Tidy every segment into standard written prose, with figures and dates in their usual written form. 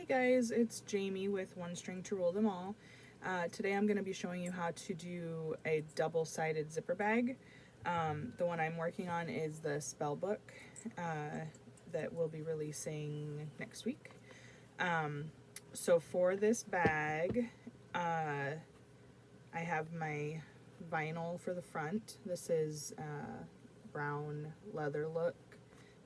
guys, it's Jamie with One String to Rule Them All. Today I'm going to be showing you how to do a double-sided zipper bag. The one I'm working on is the Spellbook that we'll be releasing next week. So for this bag, I have my vinyl for the front. This is brown leather look.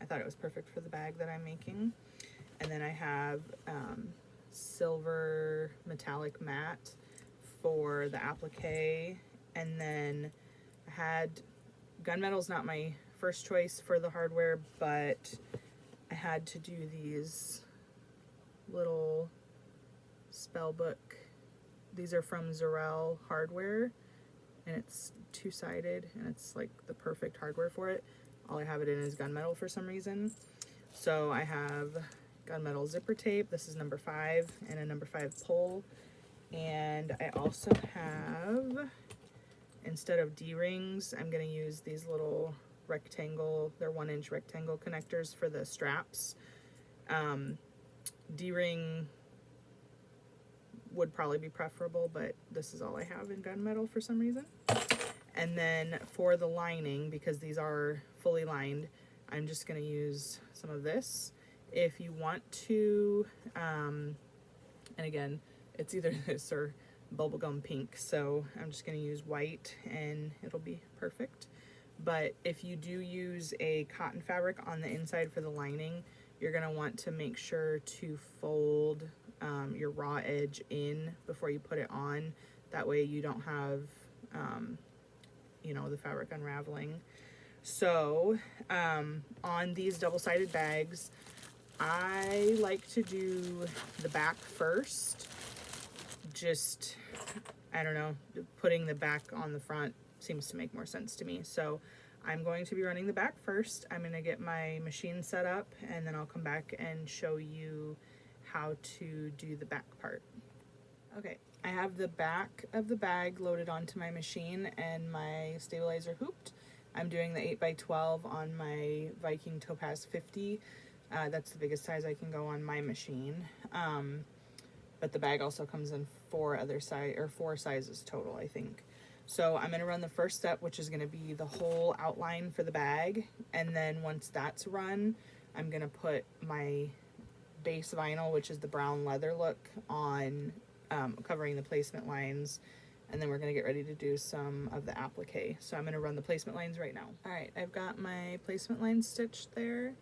I thought it was perfect for the bag that I'm making. And then I have silver metallic matte for the applique. And then I had gunmetal's not my first choice for the hardware, but I had to do these little Spellbook. These are from Zorel Hardware, and it's two-sided, and it's like the perfect hardware for it. All I have it in is gunmetal for some reason. So I have gunmetal zipper tape. This is number 5 and a number 5 pole. And I also have, instead of D-rings, I'm going to use these little rectangle, they're 1-inch rectangle connectors for the straps. D-ring would probably be preferable, but this is all I have in gunmetal for some reason. And then for the lining, because these are fully lined, I'm just going to use some of this. If you want to, and again, it's either this or bubblegum pink, so I'm just going to use white and it'll be perfect. But if you do use a cotton fabric on the inside for the lining, you're going to want to make sure to fold your raw edge in before you put it on. That way you don't have you know, the fabric unraveling. So on these double-sided bags, I like to do the back first. Just, I don't know, putting the back on the front seems to make more sense to me. So I'm going to be running the back first. I'm going to get my machine set up, and then I'll come back and show you how to do the back part. Okay, I have the back of the bag loaded onto my machine and my stabilizer hooped. I'm doing the 8x12 on my Viking Topaz 50. That's the biggest size I can go on my machine. But the bag also comes in 4 sizes total, I think. So I'm going to run the first step, which is going to be the whole outline for the bag. And then once that's run, I'm going to put my base vinyl, which is the brown leather look, on, covering the placement lines. And then we're going to get ready to do some of the applique. So I'm going to run the placement lines right now. All right, I've got my placement lines stitched there.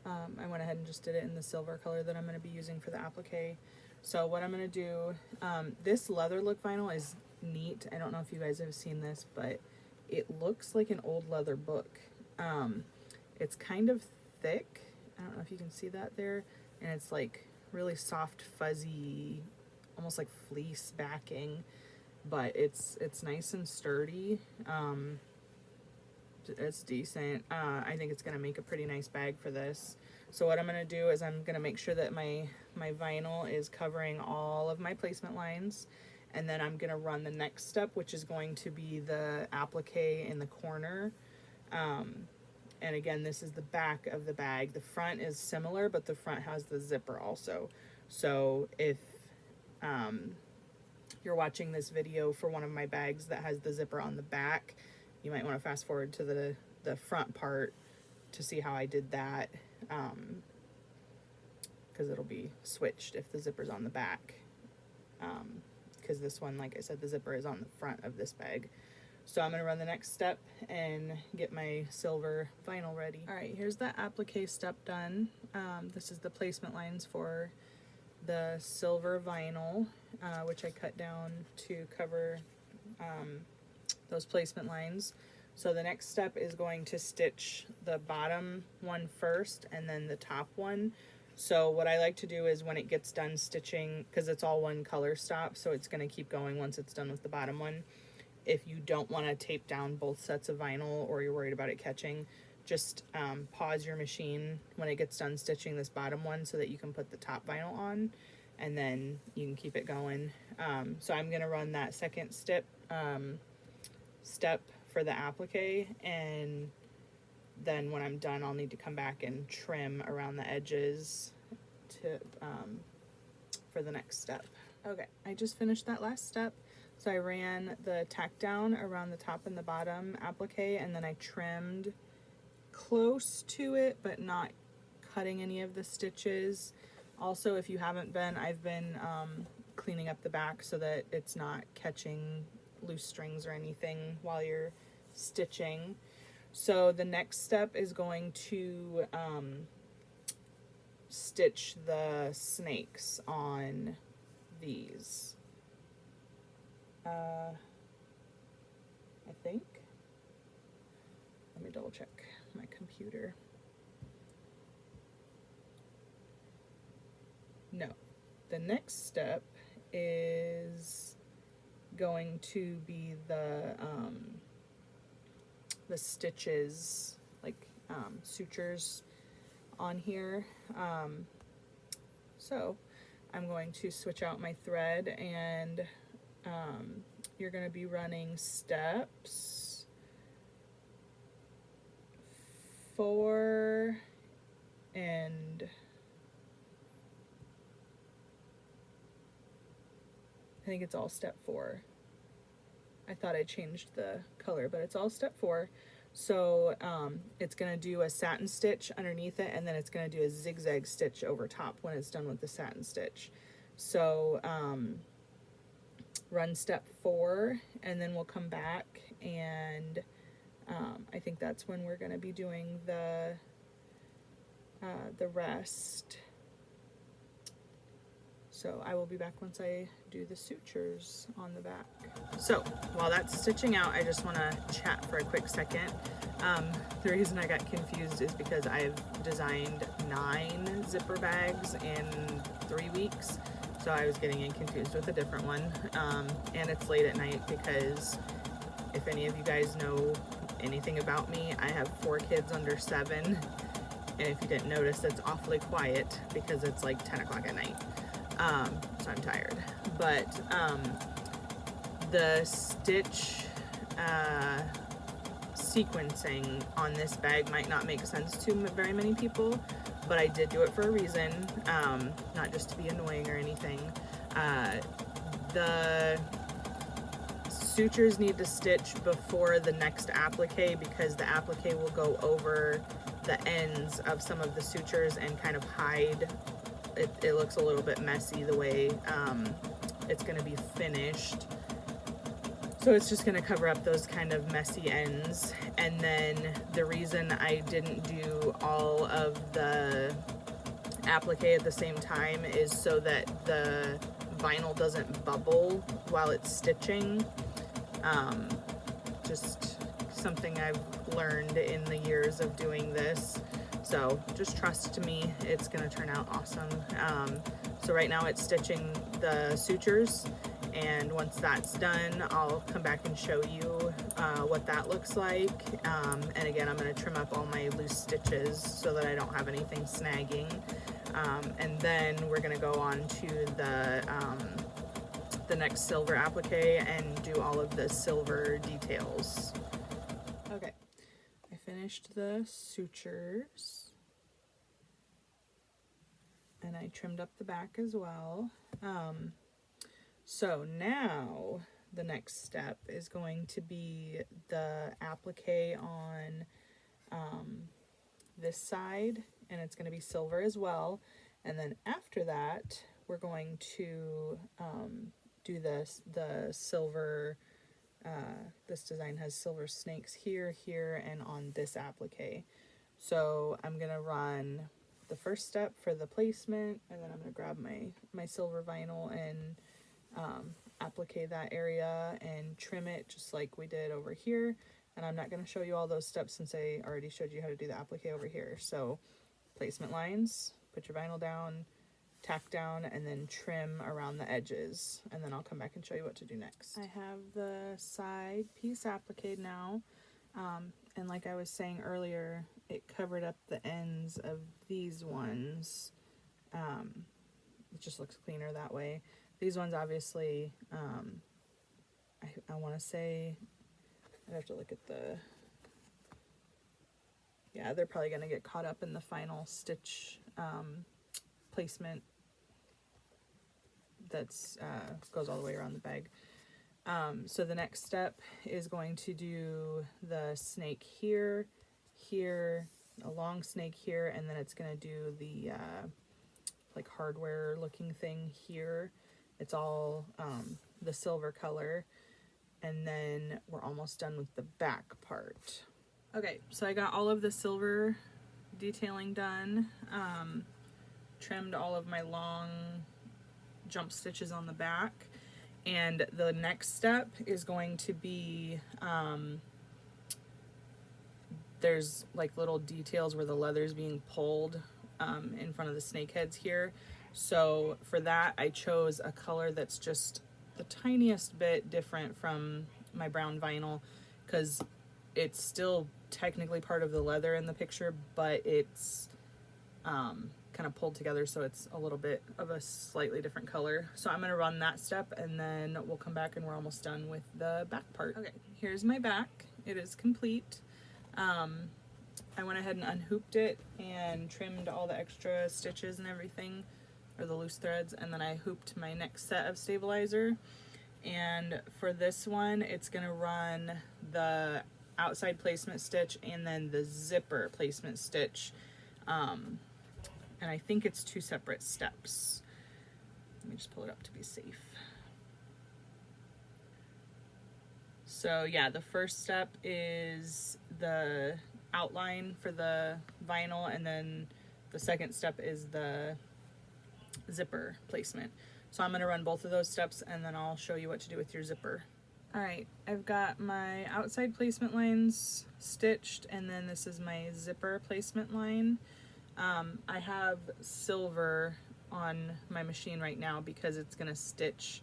I went ahead and just did it in the silver color that I'm going to be using for the applique. So what I'm going to do, this leather look vinyl is neat. I don't know if you guys have seen this, but it looks like an old leather book. It's kind of thick. I don't know if you can see that there. And it's like really soft, fuzzy, almost like fleece backing. But it's nice and sturdy. It's decent. I think it's going to make a pretty nice bag for this. So what I'm going to do is I'm going to make sure that my vinyl is covering all of my placement lines. And then I'm going to run the next step, which is going to be the applique in the corner. And again, this is the back of the bag. The front is similar, but the front has the zipper also. So if you're watching this video for one of my bags that has the zipper on the back, you might want to fast forward to the front part to see how I did that, because it'll be switched if the zipper's on the back, because this one, like I said, the zipper is on the front of this bag. So I'm going to run the next step and get my silver vinyl ready. All right, here's the applique step done. This is the placement lines for the silver vinyl, which I cut down to cover those placement lines. So the next step is going to stitch the bottom one first and then the top one. So what I like to do is when it gets done stitching, because it's all one color stop, so it's going to keep going once it's done with the bottom one. If you don't want to tape down both sets of vinyl or you're worried about it catching, just pause your machine when it gets done stitching this bottom one so that you can put the top vinyl on, and then you can keep it going. So I'm going to run that second step for the applique, and then when I'm done, I'll need to come back and trim around the edges to for the next step. Okay, I just finished that last step. So I ran the tack down around the top and the bottom applique, and then I trimmed close to it, but not cutting any of the stitches. Also, if you haven't been, I've been cleaning up the back so that it's not catching loose strings or anything while you're stitching. So the next step is going to stitch the snakes on these. I think. Let me double check my computer. No. The next step is going to be the stitches, like sutures on here. So I'm going to switch out my thread, and you're going to be running steps 4 and I think it's all step 4. I thought I changed the color, but it's all step 4. So it's going to do a satin stitch underneath it, and then it's going to do a zigzag stitch over top when it's done with the satin stitch. So run step 4, and then we'll come back, and I think that's when we're going to be doing the rest. So I will be back once I do the sutures on the back. So while that's stitching out, I just want to chat for a quick second. The reason I got confused is because I've designed 9 zipper bags in 3 weeks. So I was getting confused with a different one. And it's late at night because if any of you guys know anything about me, I have 4 kids under 7. And if you didn't notice, it's awfully quiet because it's like 10 o'clock at night. So I'm tired, but the stitch sequencing on this bag might not make sense to very many people, but I did do it for a reason, not just to be annoying or anything. The sutures need to stitch before the next applique because the applique will go over the ends of some of the sutures and kind of hide. It looks a little bit messy the way it's going to be finished. So it's just going to cover up those kind of messy ends. And then the reason I didn't do all of the applique at the same time is so that the vinyl doesn't bubble while it's stitching. Just something I've learned in the years of doing this. So just trust me, it's gonna turn out awesome. So right now it's stitching the sutures, and once that's done, I'll come back and show you what that looks like. And again, I'm gonna trim up all my loose stitches so that I don't have anything snagging. And then we're gonna go on to the next silver applique and do all of the silver details. Okay. I finished the sutures and I trimmed up the back as well. So now the next step is going to be the applique on this side, and it's going to be silver as well. And then after that, we're going to do the silver. This design has silver snakes here, and on this applique. So I'm gonna run the first step for the placement, and then I'm gonna grab my silver vinyl and applique that area and trim it just like we did over here. And I'm not gonna show you all those steps since I already showed you how to do the applique over here. So placement lines, put your vinyl down, tack down, and then trim around the edges, and then I'll come back and show you what to do next. I have the side piece appliqued now, and like I was saying earlier, it covered up the ends of these ones. It just looks cleaner that way. These ones obviously, I want to say, I'd have to look at the, yeah, they're probably going to get caught up in the final stitch placement that's goes all the way around the bag. So the next step is going to do the snake here, here, a long snake here, and then it's going to do the like hardware looking thing here. It's all the silver color, and then we're almost done with the back part. Okay, so I got all of the silver detailing done, trimmed all of my long jump stitches on the back, and the next step is going to be there's like little details where the leather's being pulled in front of the snake heads here. So for that, I chose a color that's just the tiniest bit different from my brown vinyl, because it's still technically part of the leather in the picture, but it's kind of pulled together, so it's a little bit of a slightly different color. So I'm going to run that step, and then we'll come back and we're almost done with the back part. Okay, here's my back. It is complete. I went ahead and unhooped it and trimmed all the extra stitches and everything, or the loose threads, and then I hooped my next set of stabilizer. And for this one, it's going to run the outside placement stitch and then the zipper placement stitch, and I think it's 2 separate steps. Let me just pull it up to be safe. So yeah, the first step is the outline for the vinyl, and then the second step is the zipper placement. So I'm going to run both of those steps, and then I'll show you what to do with your zipper. Alright, I've got my outside placement lines stitched, and then this is my zipper placement line. I have silver on my machine right now because it's going to stitch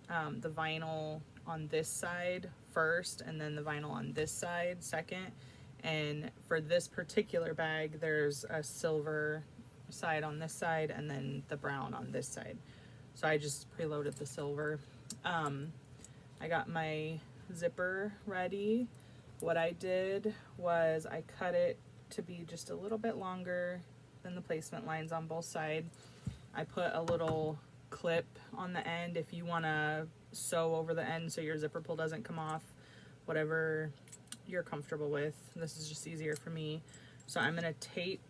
the vinyl on this side first, and then the vinyl on this side second. And for this particular bag, there's a silver side on this side and then the brown on this side. So I just preloaded the silver. I got my zipper ready. What I did was I cut it to be just a little bit longer than the placement lines on both sides. I put a little clip on the end if you want to sew over the end so your zipper pull doesn't come off, whatever you're comfortable with. This is just easier for me. So I'm going to tape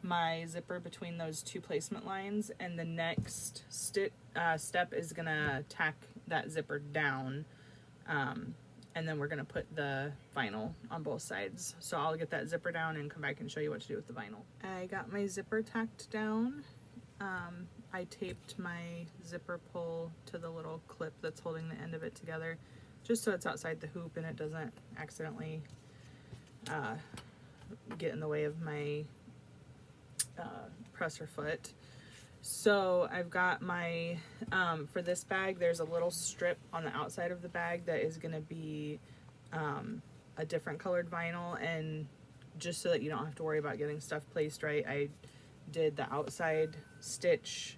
my zipper between those 2 placement lines, and the next step is going to tack that zipper down, and then we're going to put the vinyl on both sides. So I'll get that zipper down and come back and show you what to do with the vinyl. I got my zipper tacked down. I taped my zipper pull to the little clip that's holding the end of it together, just so it's outside the hoop and it doesn't accidentally get in the way of my presser foot. So I've got my, for this bag, there's a little strip on the outside of the bag that is going to be a different colored vinyl, and just so that you don't have to worry about getting stuff placed right, I did the outside stitch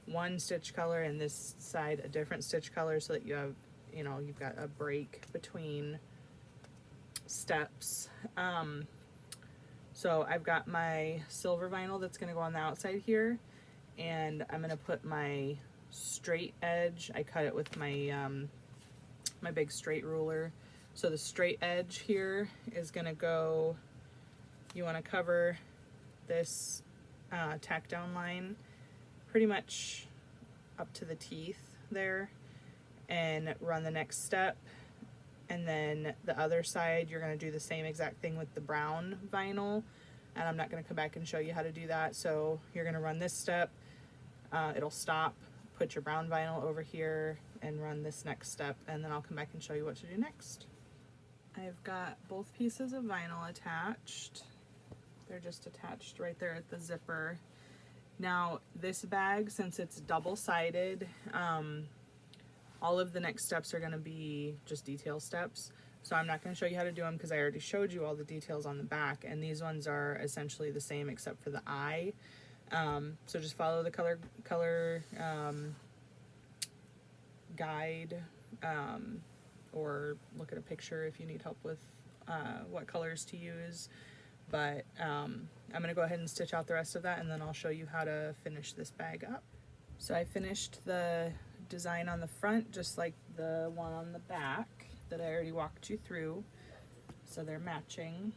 one stitch color and this side a different stitch color, so that you have, you know, you've got a break between steps. So I've got my silver vinyl that's going to go on the outside here, and I'm going to put my straight edge. I cut it with my my big straight ruler. So the straight edge here is going to go, you want to cover this tack down line pretty much up to the teeth there, and run the next step. And then the other side, you're going to do the same exact thing with the brown vinyl, and I'm not going to come back and show you how to do that. So you're going to run this step, it'll stop, put your brown vinyl over here, and run this next step, and then I'll come back and show you what to do next. I've got both pieces of vinyl attached. They're just attached right there at the zipper. Now this bag, since it's double-sided, all of the next steps are going to be just detail steps. So I'm not going to show you how to do them because I already showed you all the details on the back, and these ones are essentially the same except for the eye. So just follow the color guide, or look at a picture if you need help with what colors to use. But I'm going to go ahead and stitch out the rest of that, and then I'll show you how to finish this bag up. So I finished the design on the front just like the one on the back that I already walked you through. So they're matching.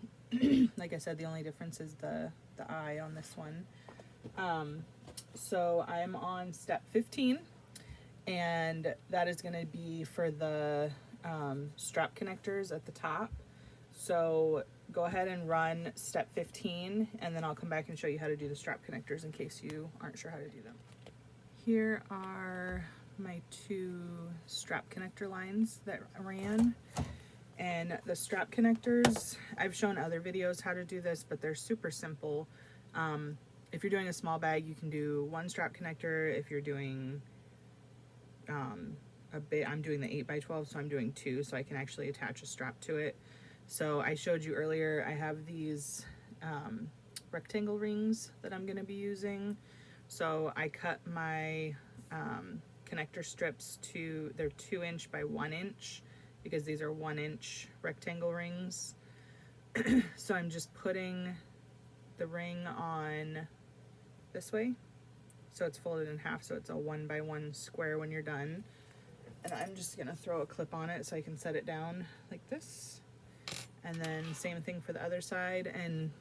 Like I said, the only difference is the eye on this one. So I'm on step 15, and that is going to be for the strap connectors at the top. So go ahead and run step 15, and then I'll come back and show you how to do the strap connectors in case you aren't sure how to do them. Here are my 2 strap connector lines that ran. And the strap connectors, I've shown other videos how to do this, but they're super simple. If you're doing a small bag, you can do 1 strap connector. If you're doing I'm doing the 8x12, so I'm doing 2, so I can actually attach a strap to it. So I showed you earlier, I have these rectangle rings that I'm going to be using. So I cut my connector strips to, they're 2" by 1" because these are 1" rectangle rings. So I'm just putting the ring on this way, so it's folded in half, so it's a 1x1 square when you're done. And I'm just gonna throw a clip on it so I can set it down like this. And then same thing for the other side. And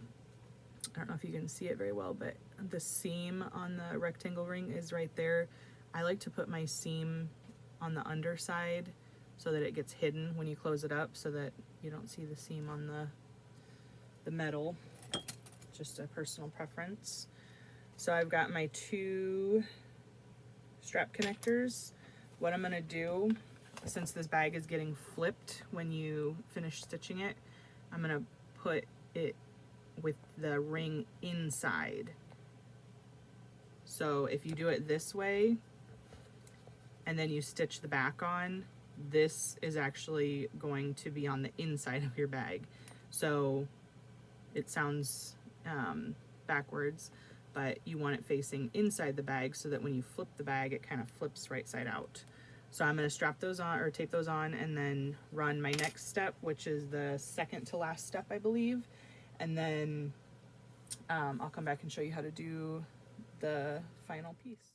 I don't know if you can see it very well, but the seam on the rectangle ring is right there. I like to put my seam on the underside so that it gets hidden when you close it up, so that you don't see the seam on the metal. Just a personal preference. So I've got my 2 strap connectors. What I'm gonna do, since this bag is getting flipped when you finish stitching it, I'm gonna put it with the ring inside. So if you do it this way and then you stitch the back on, this is actually going to be on the inside of your bag. So it sounds backwards, but you want it facing inside the bag so that when you flip the bag, it kind of flips right side out. So I'm going to strap those on, or tape those on, and then run my next step, which is the second to last step, I believe. And then I'll come back and show you how to do the final piece.